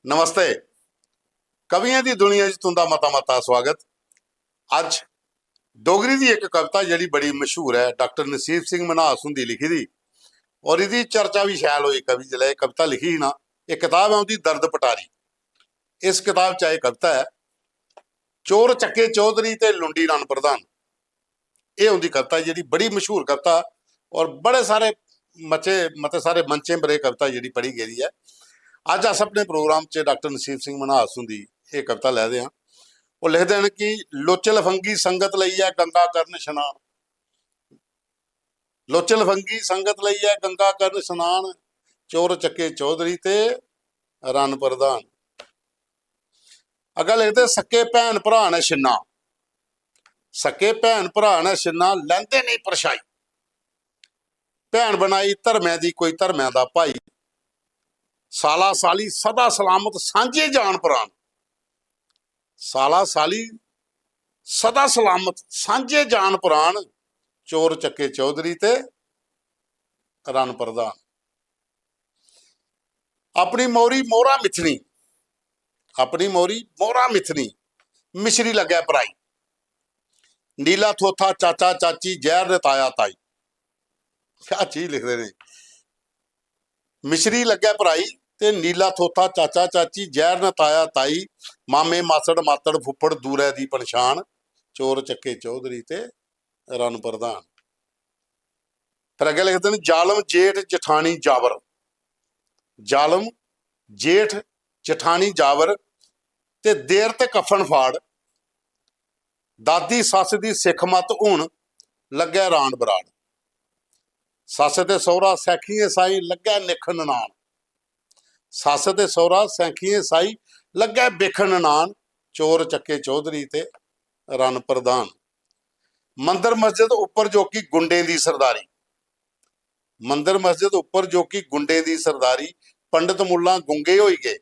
नमस्ते। कवियां की दुनिया तुंदा मता मता स्वागत। अज डोगरी की एक कविता जी बड़ी मशहूर है, डॉक्टर नसीब सिंह मन्हास हुंदी लिखी थी और इसकी चर्चा भी शैल हुई। कवि जिसलै कविता लिखी ही ना, एक किताब है उनकी दर्द पटारी। इस किताब च एक कविता है चोर चक्के चौधरी ते लुंडी रन प्रधान। ये उनकी कविता जी बड़ी मशहूर कविता और बड़े सारे मते सारे मंचे पर यह कविता जी पढ़ी गई है। अज अस अपने प्रोग्राम च डॉक्टर नसीब सिंह मन्हास हुंदी ये कविता लैदे हैं। वो लिखते हैं कि लोचे लफंगी संगत लई है गंगा करन शनान। लोचे लफंगी संगत लई है गंगा करन शनान, चोर चक्के चौधरी ते रन प्रधान। अगर लिखते सके भैन भरा ने छिन्ना, सके भैन भरा ने छिन्ना लैंदे नहीं परछाई। भैन बनाई धर्मै दी कोई धर्मै दा भाई, साला साली सदा सलामत सांझे जान प्राण। साला साली सदा सलामत सांझे जान प्राण, चोर चक्के चौधरी ते रन प्रधान। अपनी मोरी मोहरा मिथनी, अपनी मोरी मोहरा मिथनी मिश्री लगे पराई। नीला थोथा चाचा चाची जहर ने ताया ताई। क्या चीज लिखते हैं। मिश्री लगे पराई ते नीला थोथा चाचा चाची जहर ने ताया ताई। मामे मासड़ मातड़ फुफड़ दूरै दी पनछान, चोर चक्के चौधरी ते रन प्रधान। फिर अगे लिखते हैं जालम जेठ जठानी जावर, जालम जेठ जठानी जावर ते देर ते कफन फाड़। दादी सस दी सिख मत हुण लगे रान बराड़। सस ते सौहरा सैखिए साई लगे निख ननान। सस ते सौहरा सैखिए साई लगे बिख ननान, चोर चक्के चौधरी ते रन प्रधान। मंदिर मस्जिद उपर जो कि गुंडे दी सरदारी, मंदिर मस्जिद उपर जो कि गुंडे दी सरदारी। पंडित मुल्ला गुंगे होई गए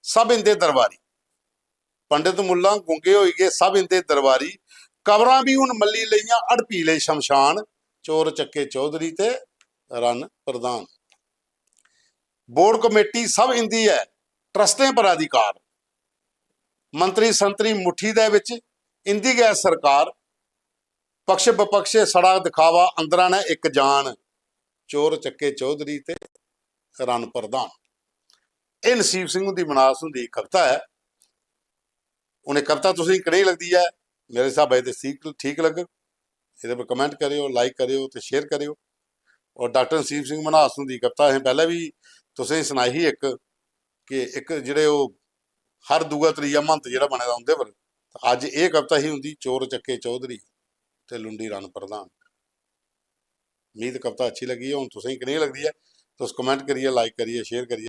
सब इंदे दरबारी। पंडित मुल्ला गुंगे होई गए सब इंदे दरबारी। कबरां भी हुण मल्ली लईयां अड़पी ले शमशान, चोर चक्के चौधरी ते रन प्रधान। बोर्ड कमेटी सब इंदी है ट्रस्टें पर अधिकार। मंत्री संतरी मुट्ठी दे विच इंदी गै सरकार। पक्ष विपक्षे सड़ा दिखावा अंदरां ने एक जान, चोर चक्के चौधरी ते रन प्रधान। ये नसीब सिंह दी मन्हास हुंदी कविता है। उन्हें कविता तुसीं कनेही लगदी है? मेरे हिसाब से ठीक लग। ये पर कमेंट करियो, लाइक करियो ते शेयर करियो। और डॉक्टर नसीब सिंह मन्हास हुंदी कविता असीं पहले भी तुसें सुनाई ही एक कि एक जिहड़े हर दूआ त्रीया महंत जिहड़ा बने दा उंदे पर। अज ये कविता ही हुंदी चोर चक्के चौधरी ते लुंडी रन प्रधान। उम्मीद कविता अच्छी लगी है। हुण तुसें कनेही लगदी है तुस कमेंट करिए, लाइक करिए, शेयर करिए।